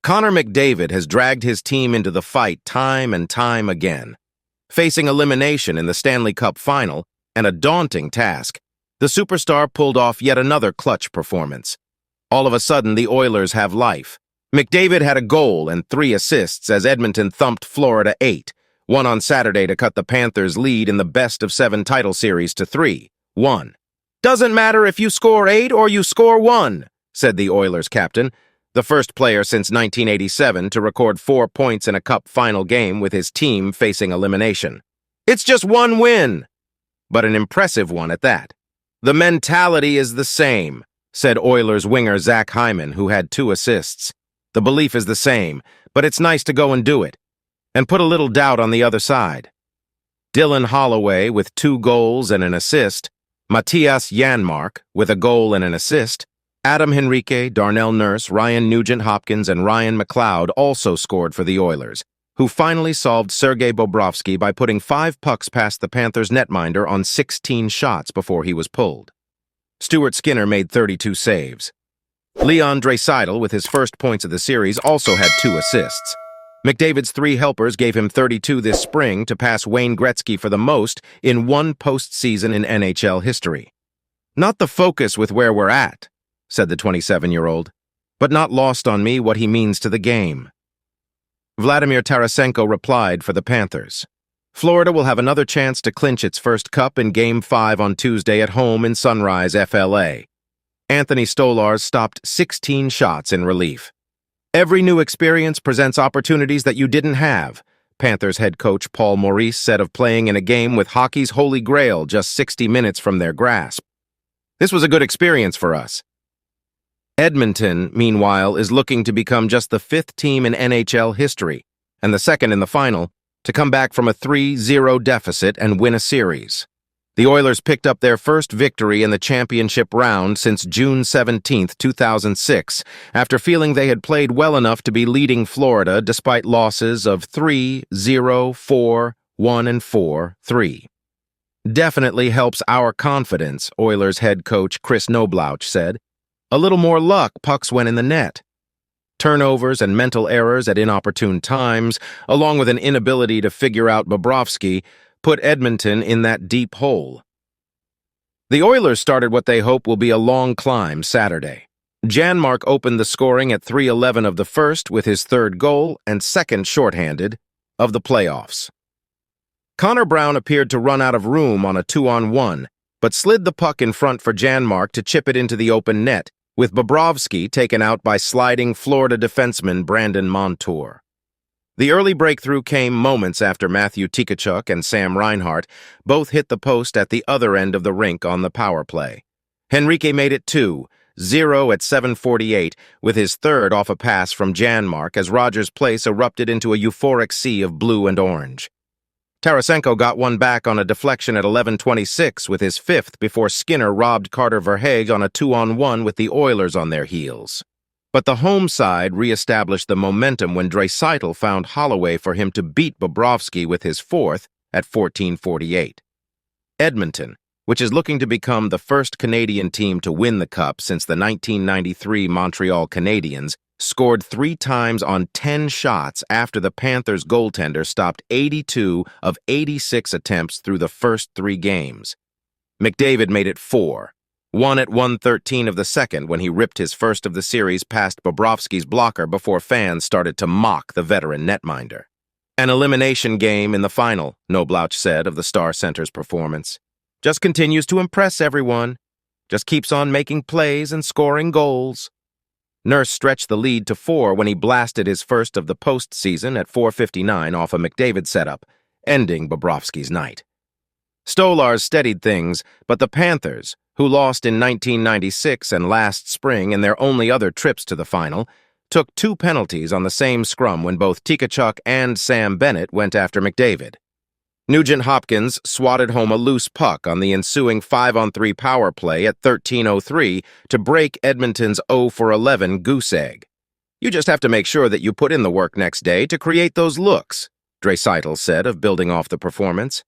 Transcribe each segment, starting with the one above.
Connor McDavid has dragged his team into the fight time and time again. Facing elimination in the Stanley Cup final, and a daunting task, the superstar pulled off yet another clutch performance. All of a sudden, the Oilers have life. McDavid had a goal and 3 assists as Edmonton thumped Florida 8, one on Saturday to cut the Panthers' lead in the best-of-7 title series to 3-1. "Doesn't matter if you score 8 or you score 1, said the Oilers captain, the first player since 1987 to record 4 points in a Cup final game with his team facing elimination. "It's just one win, but an impressive one at that. The mentality is the same," said Oilers winger Zach Hyman, who had 2 assists. "The belief is the same, but it's nice to go and do it, and put a little doubt on the other side." Dylan Holloway with 2 goals and an assist, Matthias Janmark with a goal and an assist, Adam Henrique, Darnell Nurse, Ryan Nugent-Hopkins, and Ryan McLeod also scored for the Oilers, who finally solved Sergei Bobrovsky by putting 5 pucks past the Panthers' netminder on 16 shots before he was pulled. Stuart Skinner made 32 saves. Leon Draisaitl, with his first points of the series, also had 2 assists. McDavid's 3 helpers gave him 32 this spring to pass Wayne Gretzky for the most in one postseason in NHL history. "Not the focus with where we're at," said the 27-year-old, "but not lost on me what he means to the game." Vladimir Tarasenko replied for the Panthers. Florida will have another chance to clinch its first cup in Game 5 on Tuesday at home in Sunrise, FLA. Anthony Stolarz stopped 16 shots in relief. "Every new experience presents opportunities that you didn't have," Panthers head coach Paul Maurice said of playing in a game with hockey's holy grail just 60 minutes from their grasp. "This was a good experience for us." Edmonton, meanwhile, is looking to become just the 5th team in NHL history, and the 2nd in the final, to come back from a 3-0 deficit and win a series. The Oilers picked up their first victory in the championship round since June 17, 2006, after feeling they had played well enough to be leading Florida despite losses of 3-0, 4-1, and 4-3. "Definitely helps our confidence," Oilers head coach Chris Knoblauch said. "A little more luck, pucks went in the net. Turnovers and mental errors at inopportune times, along with an inability to figure out Bobrovsky, put Edmonton in that deep hole." The Oilers started what they hope will be a long climb Saturday. Janmark opened the scoring at 3:11 of the first with his 3rd goal and 2nd shorthanded of the playoffs. Connor Brown appeared to run out of room on a 2-on-1, but slid the puck in front for Janmark to chip it into the open net, with Bobrovsky taken out by sliding Florida defenseman Brandon Montour. The early breakthrough came moments after Matthew Tkachuk and Sam Reinhart both hit the post at the other end of the rink on the power play. Henrique made it 2-0 at 7:48 with his 3rd off a pass from Janmark as Rogers Place erupted into a euphoric sea of blue and orange. Tarasenko got one back on a deflection at 11:26 with his 5th before Skinner robbed Carter Verhaeghe on a 2-on-1 with the Oilers on their heels. But the home side re-established the momentum when Draisaitl found Holloway for him to beat Bobrovsky with his 4th at 14:48. Edmonton, which is looking to become the first Canadian team to win the Cup since the 1993 Montreal Canadiens, scored 3 times on 10 shots after the Panthers goaltender stopped 82 of 86 attempts through the first 3 games. McDavid made it 4. 1 at 1:13 of the second when he ripped his first of the series past Bobrovsky's blocker before fans started to mock the veteran netminder. "An elimination game in the final," Knoblauch said of the Star Center's performance. "Just continues to impress everyone. Just keeps on making plays and scoring goals." Nurse stretched the lead to 4 when he blasted his first of the postseason at 4:59 off a McDavid setup, ending Bobrovsky's night. Stolarz steadied things, but the Panthers, who lost in 1996 and last spring in their only other trips to the final, took 2 penalties on the same scrum when both Tkachuk and Sam Bennett went after McDavid. Nugent-Hopkins swatted home a loose puck on the ensuing 5-on-3 power play at 13:03 to break Edmonton's 0-for-11 goose egg. "You just have to make sure that you put in the work next day to create those looks," Draisaitl said of building off the performance.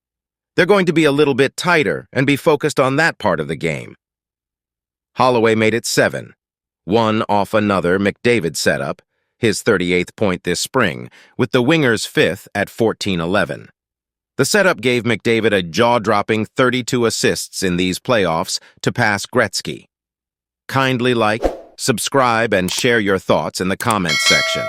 "They're going to be a little bit tighter and be focused on that part of the game." Holloway made it 7, 1 off another McDavid setup, his 38th point this spring, with the Wingers' 5th at 14-11. The setup gave McDavid a jaw-dropping 32 assists in these playoffs to pass Gretzky. Kindly like, subscribe, and share your thoughts in the comments section.